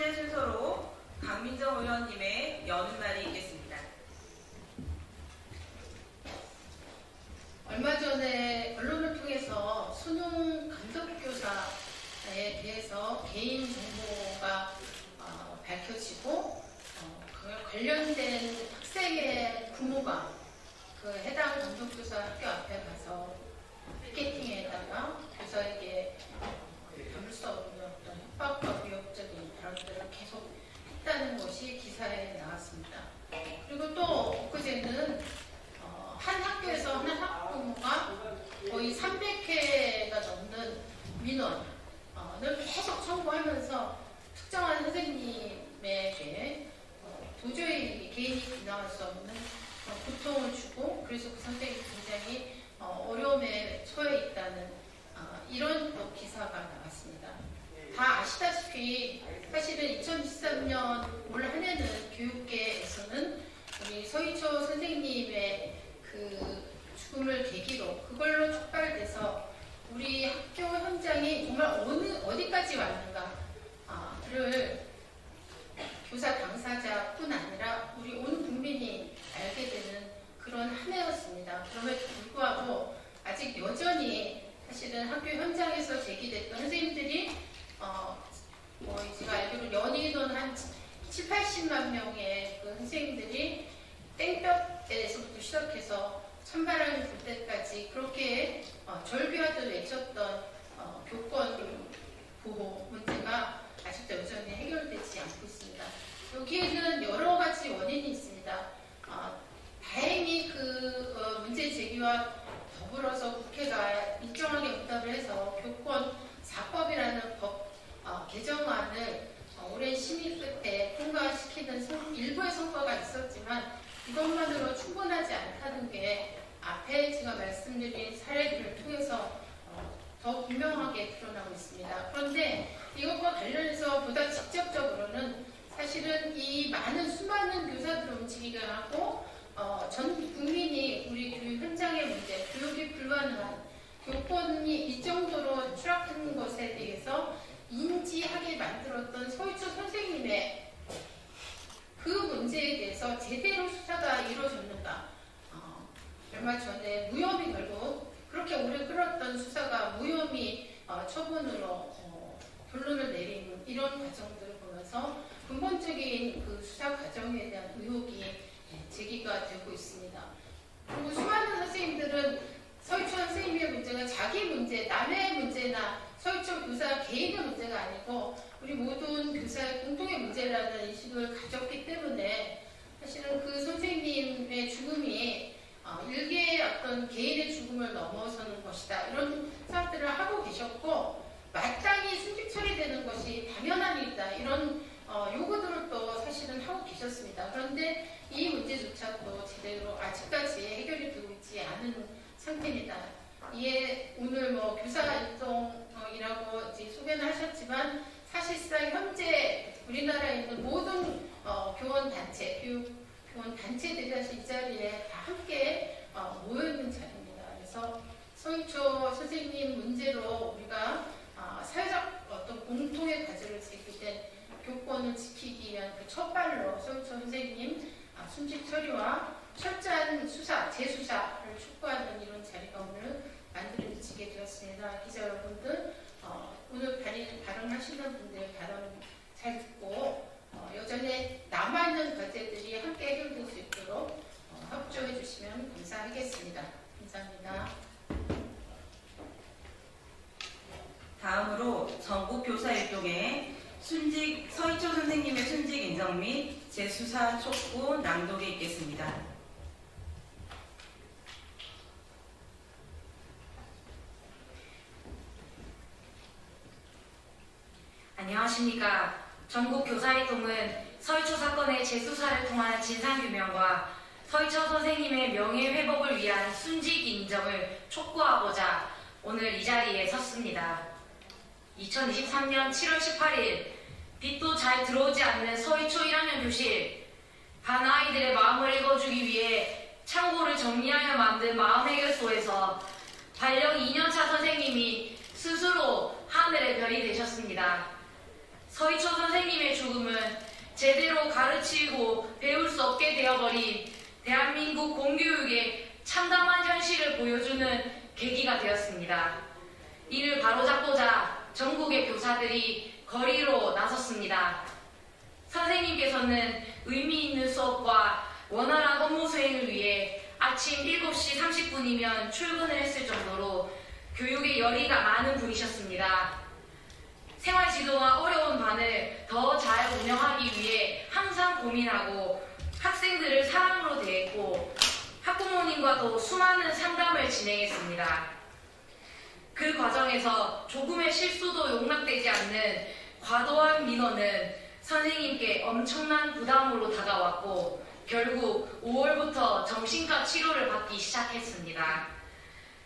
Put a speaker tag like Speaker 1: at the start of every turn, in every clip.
Speaker 1: 번째 순서로 강민정 의원님의 여는 날이 있겠습니다.
Speaker 2: 얼마 전에 언론을 통해서 수능 감독교사에 대해서 개인 정보가 밝혀지고 관련된 학생의 부모가 그 해당 감독교사 학교 앞에 가서 피켓팅에다가 교사에게 담을 수 없는 어떤 협박과 위협적인 발언들을 계속 했다는 것이 기사에 나왔습니다. 그리고 또 엊그제는 한 학교에서 한 학부모가 거의 300회가 넘는 민원을 계속 청구하면서 특정한 선생님에게 도저히 개인이 지나갈 수 없는 고통을 주고, 그래서 그 선생님이 굉장히 어려움에 처해 있다는 이런 또 기사가 나왔습니다. 다 아시다시피 사실은 2013년 올 한 해는 교육계에서는 우리 서희초 선생님의 그 죽음을 계기로 그걸로 촉발돼서 우리 학교 현장이 정말 어디까지 왔는가를 교사 당사자뿐 아니라 우리 온 국민이 알게 되는 그런 한 해였습니다. 그럼에도 불구하고 아직 여전히 사실은 학교 현장에서 제기됐던 선생님들이 제가 알기로 연인원 한 7, 80만 명의 그 선생님들이 땡볕에서부터 시작해서 찬바람이 불 때까지 그렇게 절규하듯 외쳤던 교권 보호 문제가 아직도 여전히 해결되지 않고 있습니다. 여기에는 여러 가지 원인이 있습니다. 다행히 그 문제 제기와 더불어서 국회가 일정하게 응답을 해서 교권 4법이라는 법 개정안을 오랜 심의 끝에 통과시키는 일부의 성과가 있었지만 이것만으로 충분하지 않다는 게 앞에 제가 말씀드린 사례들을 통해서 더 분명하게 드러나고 있습니다. 그런데 이것과 관련해서 보다 직접적으로는 사실은 이 수많은 교사들을 움직이게 하고 전 국민이 우리 교육 현장의 문제, 교육이 불가능한 교권이 이 정도로 추락한 것에 대해서 인지하게 만들었던 서희초 선생님의 그 문제에 대해서 제대로 수사가 이루어졌는가. 얼마 전에 무혐의 결국 그렇게 오래 끌었던 수사가 무혐의 처분으로 결론을 내린 이런 과정들을 보면서 근본적인 그 수사 과정에 대한 의혹이 제기가 되고 있습니다. 그리고 수많은 선생님들은 서희초 선생님의 문제가 자기 문제, 남의 문제나 서희초 교사 개인의 문제가 아니고 우리 모든 교사의 공통의 문제라는 인식을 가졌기 때문에 사실은 그 선생님의 죽음이 일개의 어떤 개인의 죽음을 넘어서는 것이다. 이런 생각들을 하고 계셨고 마땅히 순직 처리되는 것이 당연한 일이다. 이런 요구들을 또 사실은 하고 계셨습니다. 그런데 이 문제조차도 제대로 아직까지 해결이 되고 있지 않은 상태입니다. 이에 오늘 교사활동이라고 이제 소개는 하셨지만 사실상 현재 우리나라에 있는 모든 교원단체, 교원단체들이 사실 이 자리에 다 함께 모여있는 자리입니다. 그래서 서희초 선생님 문제로 우리가 사회적 어떤 공통의 과제를 제기 된 교권을 지키기 위한 그 첫 발로 서희초 선생님 순직 처리와 철저한 수사, 재수사를 촉구하는 이런 자리가 오늘 만들어지게 되었습니다. 기자 여러분들, 오늘 발언하시는 분들 발언 잘 듣고 여전히 남아있는 과제들이 함께 해결될 수 있도록 협조해 주시면 감사하겠습니다. 감사합니다.
Speaker 1: 다음으로 전국교사일동의 서희초 선생님의 순직 인정 및 재수사 촉구 낭독에 있겠습니다.
Speaker 3: 안녕하십니까. 전국교사일동은 서희초 사건의 재수사를 통한 진상규명과 서희초 선생님의 명예회복을 위한 순직 인정을 촉구하고자 오늘 이 자리에 섰습니다. 2023년 7월 18일 빛도 잘 들어오지 않는 서희초 1학년 교실, 반 아이들의 마음을 읽어주기 위해 창고를 정리하여 만든 마음해결소에서 발령 2년차 선생님이 스스로 하늘의 별이 되셨습니다. 서희초 선생님의 죽음은 제대로 가르치고 배울 수 없게 되어버린 대한민국 공교육의 참담한 현실을 보여주는 계기가 되었습니다. 이를 바로잡고자 전국의 교사들이 거리로 나섰습니다. 선생님께서는 의미 있는 수업과 원활한 업무 수행을 위해 아침 7시 30분이면 출근을 했을 정도로 교육에 열의가 많은 분이셨습니다. 생활지도가 어려운 반을 더 잘 운영하기 위해 항상 고민하고 학생들을 사랑으로 대했고 학부모님과도 수많은 상담을 진행했습니다. 그 과정에서 조금의 실수도 용납되지 않는 과도한 민원은 선생님께 엄청난 부담으로 다가왔고 결국 5월부터 정신과 치료를 받기 시작했습니다.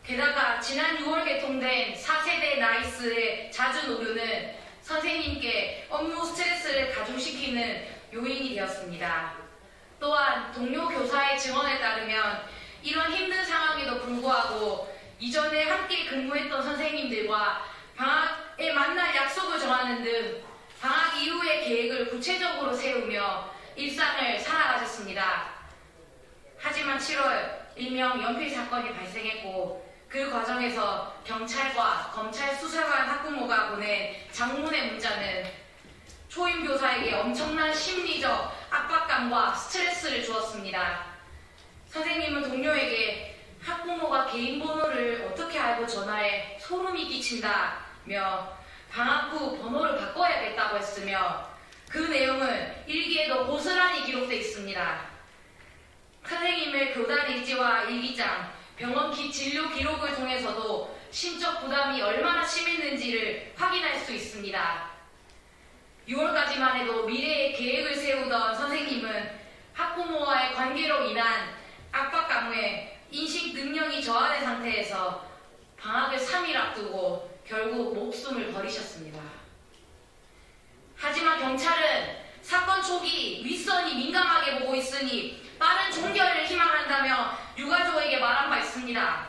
Speaker 3: 게다가 지난 6월 개통된 4세대 나이스의 잦은 오류는 선생님께 업무 스트레스를 가중시키는 요인이 되었습니다. 또한 동료 교사의 증언에 따르면 이런 힘든 상황에도 불구하고 이전에 함께 근무했던 선생님들과 방학에 만날 약속을 정하는 등 방학 이후의 계획을 구체적으로 세우며 일상을 살아가셨습니다. 하지만 7월 일명 연필 사건이 발생했고 그 과정에서 경찰과 검찰 수사관 학부모가 보낸 장문의 문자는 초임 교사에게 엄청난 심리적 압박감과 스트레스를 주었습니다. 선생님은 동료에게 학부모가 개인 번호를 어떻게 알고 전화해 소름이 끼친다며 방학 후 번호를 바꿔야겠다고 했으며 그 내용은 일기에도 고스란히 기록되어 있습니다. 선생님의 교단 일지와 일기장, 병원 진료 기록을 통해서도 심적 부담이 얼마나 심했는지를 확인할 수 있습니다. 6월까지만 해도 미래의 계획을 세우던 선생님은 학부모와의 관계로 인한 압박감에 인식 능력이 저하된 상태에서 방학을 3일 앞두고 결국 목숨을 버리셨습니다. 하지만 경찰은 사건 초기 윗선이 민감하게 보고 있으니 빠른 종결을 희망한다며 유가족에게 말한 바 있습니다.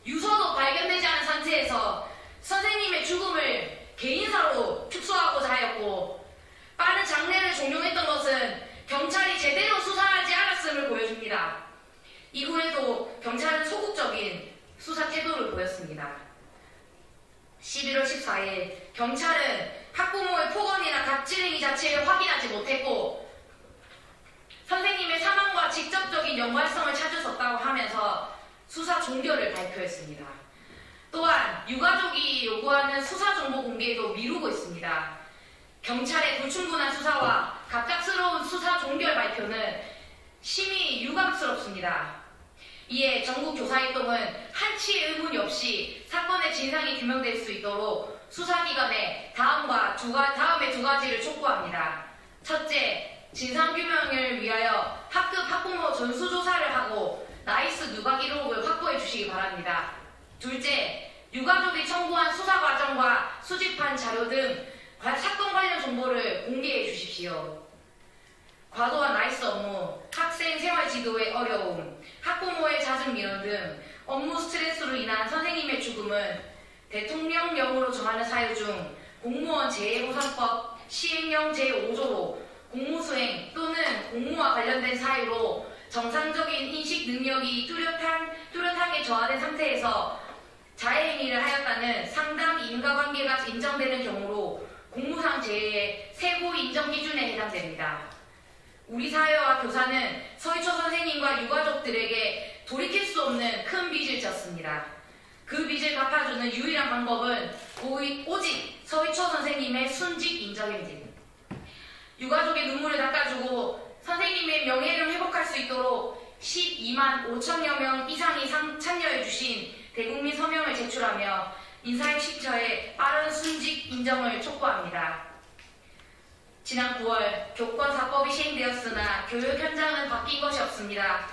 Speaker 3: 유서도 발견되지 않은 상태에서 선생님의 죽음을 개인사로 축소하고자 하였고 빠른 장례를 종용했던 것은 경찰이 제대로 수사하지 않았음을 보여줍니다. 이후에도 경찰은 소극적인 수사 태도를 보였습니다. 11월 14일 경찰은 학부모의 폭언이나 갑질행위 자체를 확인하지 못했고 선생님의 사망과 직접적인 연관성을 찾을 수 없다고 하면서 수사 종결을 발표했습니다. 또한 유가족이 요구하는 수사 정보 공개도 미루고 있습니다. 경찰의 불충분한 수사와 갑작스러운 수사 종결 발표는 심히 유감스럽습니다. 이에 전국교사협동은 한치의 의문이 없이 사건의 진상이 규명될 수 있도록 수사기관에 다음의 두 가지를 촉구합니다. 첫째, 진상규명을 위하여 학급 학부모 전수조사를 하고 나이스 누가 기록을 확보해 주시기 바랍니다. 둘째, 유가족이 청구한 수사 과정과 수집한 자료 등 사건 관련 정보를 공개해 주십시오. 과도한 나이스 업무, 학생 생활 지도의 어려움, 학부모의 잦은 민원 등 업무 스트레스로 인한 선생님의 죽음은 대통령령으로 정하는 사유 중 공무원 재해보상법 시행령 제5조로 공무수행 또는 공무와 관련된 사유로 정상적인 인식 능력이 뚜렷하게 저하된 상태에서 자해행위를 하였다는 상당 인과관계가 인정되는 경우로 공무상 재해의 세부 인정 기준에 해당됩니다. 우리 사회와 교사는 서희초 선생님과 유가족들에게 돌이킬 수 없는 큰 빚을 졌습니다. 그 빚을 갚아주는 유일한 방법은 오직 서희초 선생님의 순직 인정입니다. 유가족의 눈물을 닦아주고 선생님의 명예를 회복할 수 있도록 12만 5천여 명 이상이 참여해주신 대국민 서명을 제출하며 인사혁신처의 빠른 순직 인정을 촉구합니다. 지난 9월 교권사법이 시행되었으나 교육 현장은 바뀐 것이 없습니다.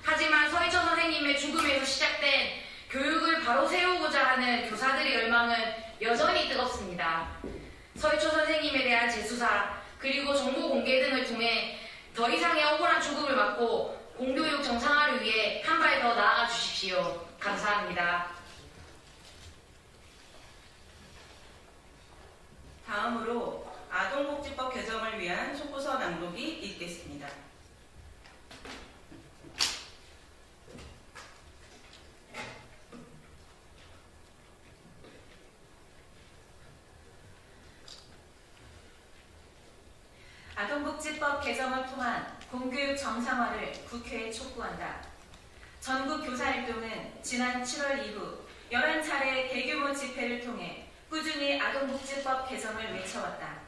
Speaker 3: 하지만 서희초 선생님의 죽음에서 시작된 교육을 바로 세우고자 하는 교사들의 열망은 여전히 뜨겁습니다. 서희초 선생님에 대한 재수사 그리고 정보 공개 등을 통해 더 이상의 억울한 죽음을 막고 공교육 정상화를 위해 한 발 더 나아가 주십시오. 감사합니다.
Speaker 1: 다음으로 아동복지법 개정을 위한 촉구서 낭독이 있겠습니다.
Speaker 4: 아동복지법 개정을 통한 공교육 정상화를 국회에 촉구한다. 전국 교사활동은 지난 7월 이후 11차례 대규모 집회를 통해 꾸준히 아동복지법 개정을 외쳐왔다.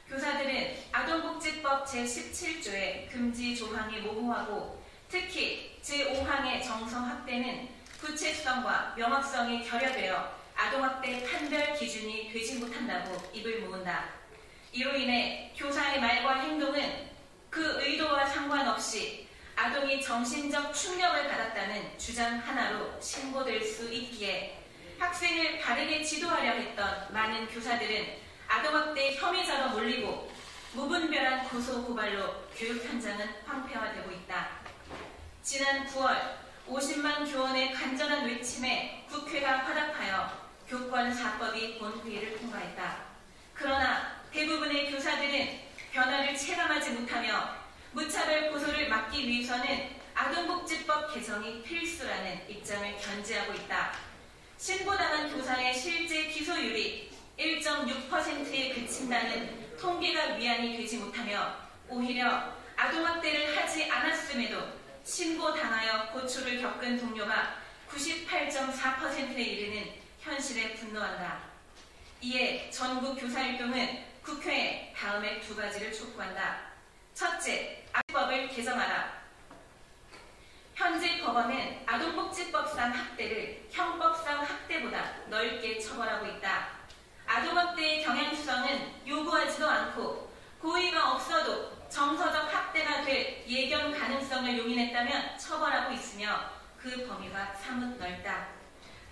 Speaker 4: 교사들은 아동복지법 제17조의 금지 조항이 모호하고 특히 제5항의 정성 확대는 구체성과 명확성이 결여되어 아동학대 판별 기준이 되지 못한다고 입을 모은다. 이로 인해 교사의 말과 행동은 그 의도와 상관없이 아동이 정신적 충격을 받았다는 주장 하나로 신고될 수 있기에 학생을 바르게 지도하려 했던 많은 교사들은 아동학대 혐의자로 몰리고 무분별한 고소고발로 교육 현장은 황폐화되고 있다. 지난 9월 50만 교원의 간절한 외침에 국회가 화답하여 교권 4법이 본회의를 통과했다. 그러나 대부분의 교사들은 변화를 체감하지 못하며 무차별 고소를 막기 위해서는 아동복지법 개정이 필수라는 입장을 견지하고 있다. 신고당한 교사의 실제 기소율이 1.6%에 그친다는 통계가 위안이 되지 못하며 오히려 아동학대를 하지 않았음에도 신고당하여 고초를 겪은 동료가 98.4%에 이르는 현실에 분노한다. 이에 전국 교사활동은 국회에 다음의 두 가지를 촉구한다. 첫째, 아동법을 개정하라. 현재 법원은 아동복지법상 학대를 형법상 학대보다 넓게 처벌하고 있다. 아동학대의 경향성은 요구하지도 않고 고의가 없어도 정서적 학대가 될 예견 가능성을 용인했다면 처벌하고 있으며 그 범위가 사뭇 넓다.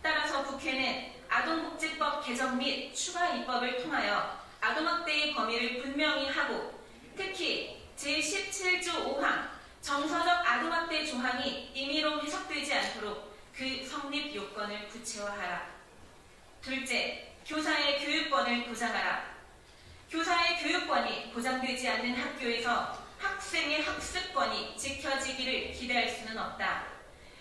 Speaker 4: 따라서 국회는 아동복지법 개정 및 추가 입법을 통하여 아동학대의 범위를 분명히 하고 특히 제17조 5항 정서적 아동학대 조항이 임의로 해석되지 않도록 그 성립 요건을 구체화하라. 둘째, 교사의 교육권을 보장하라. 교사의 교육권이 보장되지 않는 학교에서 학생의 학습권이 지켜지기를 기대할 수는 없다.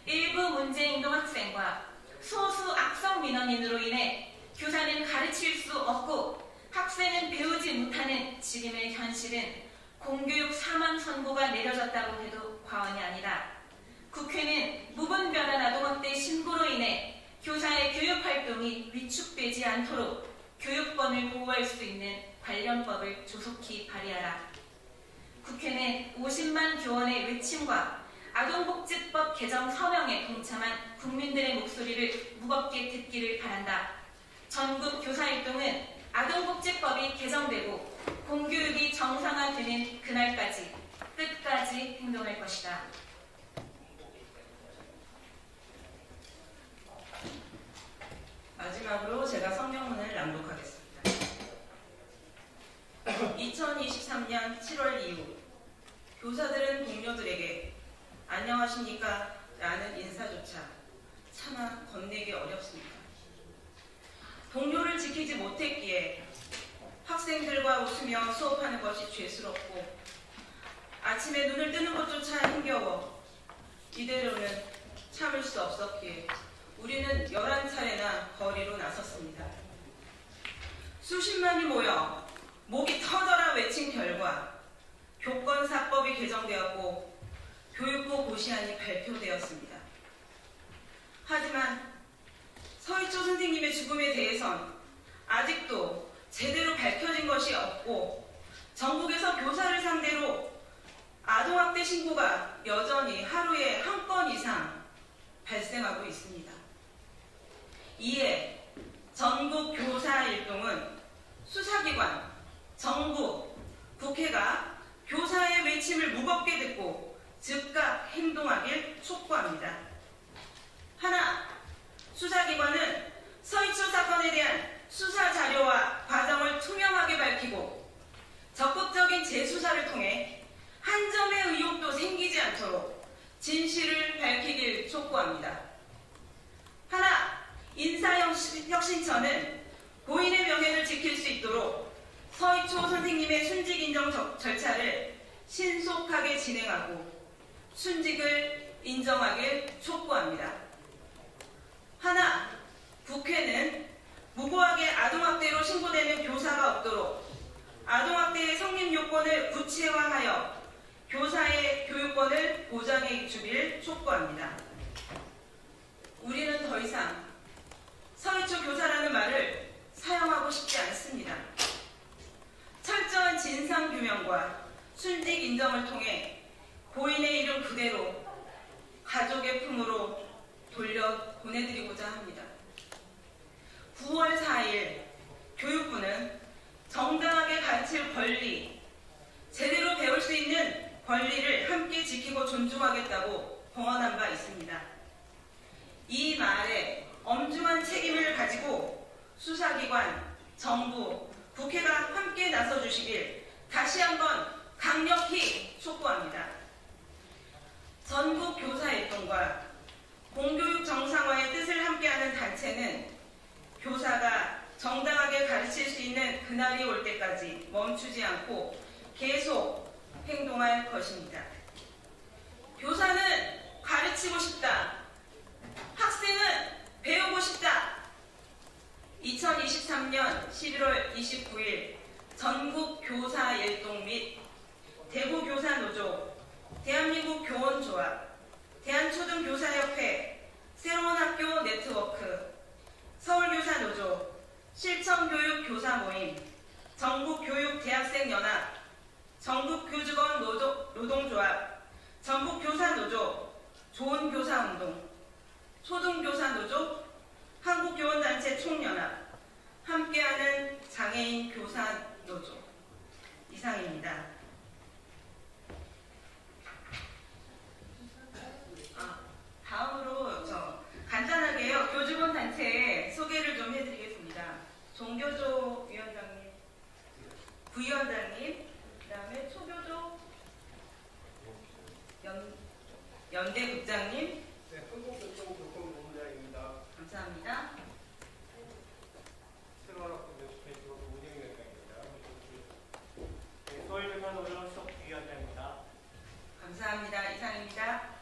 Speaker 4: 일부 문제행동 학생과 소수 악성 민원인으로 인해 교사는 가르칠 수 없고 학생은 배우지 못하는 지금의 현실은 공교육 사망 선고가 내려졌다고 해도 과언이 아니다. 국회는 무분별한 아동학대 신고로 인해 교사의 교육활동이 위축되지 않도록 교육권을 보호할 수 있는 관련법을 조속히 발의하라. 국회는 50만 교원의 외침과 아동복지법 개정 서명에 동참한 국민들의 목소리를 무겁게 듣기를 바란다. 전국 교사활동은 아동복지법이 개정되고 공교육이 정상화되는 그날까지 끝까지 행동할 것이다.
Speaker 1: 마지막으로 제가 성경문을 낭독하겠습니다. 2023년 7월 이후 교사들은 동료들에게 안녕하십니까? 라는 인사조차 차마 건네기 어렵습니다. 동료를 지키지 못했기에 학생들과 웃으며 수업하는 것이 죄스럽고 아침에 눈을 뜨는 것조차 힘겨워 이대로는 참을 수 없었기에 우리는 11차례나 거리로 나섰습니다. 수십만이 모여 목이 터져라 외친 결과 교권4법이 개정되었고 교육부 고시안이 발표되었습니다. 하지만 서희초 선생님의 죽음에 대해선 아직도 제대로 밝혀진 것이 없고 전국에서 교사를 상대로 아동학대 신고가 여전히 하루에 한 건 이상 발생하고 있습니다. 이에 전국 교사일동은 수사기관, 정부, 국회가 교사의 외침을 무겁게 듣고 즉각 행동하길 촉구합니다. 하나, 수사기관은 서희초 사건에 대한 수사 자료와 과정을 투명하게 밝히고 적극적인 재수사를 통해 한 점의 의혹도 생기지 않도록 진실을 밝히길 촉구합니다. 하나, 인사혁신처는 고인의 명예를 지킬 수 있도록 서희초 선생님의 순직 인정 절차를 신속하게 진행하고 순직을 인정하길 촉구합니다. 하나, 국회는 무고하게 아동학대로 신고되는 교사가 없도록 아동학대의 성립 요건을 구체화하여 교사의 교육권을 보장해 주길 촉구합니다. 우리는 더 이상 서희초 교사라는 말을 사용하고 싶지 않습니다. 철저한 진상규명과 순직 인정을 통해 고인의 이름 그대로 가족의 품으로 돌려보내드리고자 합니다. 9월 4일 교육부는 정당하게 가르칠 권리, 제대로 배울 수 있는 권리를 함께 지키고 존중하겠다고 공언한 바 있습니다. 이 말에 엄중한 책임을 가지고 수사기관, 정부, 국회가 함께 나서주시길 다시 한번 강력히 촉구합니다. 전국 교사일동과 공교육 정상화의 뜻을 함께하는 단체는 교사가 정당하게 가르칠 수 있는 그날이 올 때까지 멈추지 않고 계속 행동할 것입니다. 교사는 가르치고 싶다. 학생은 배우고 싶다. 2023년 11월 29일 전국 교사일동 및 대구교사노조, 대한민국 교원조합, 대한초등교사협회, 새로운 학교 네트워크, 서울교사노조, 실천교육교사모임, 전국교육대학생연합, 전국교직원 노동조합, 전국교사노조, 좋은교사운동, 초등교사노조, 한국교원단체 총연합, 함께하는 장애인 교사노조. 이상입니다. 다음으로 간단하게요. 교직원 단체 소개를 좀 해드리겠습니다. 종교조 위원장님, 부위원장님, 그 다음에 초교조 연대국장님.
Speaker 5: 네, 한국교통교통본부장입니다.
Speaker 1: 감사합니다.
Speaker 5: 새로운 학교 교육교육 운영위원장입니다. 네, 서울교사노조 수석위원장입니다.
Speaker 1: 감사합니다. 이상입니다.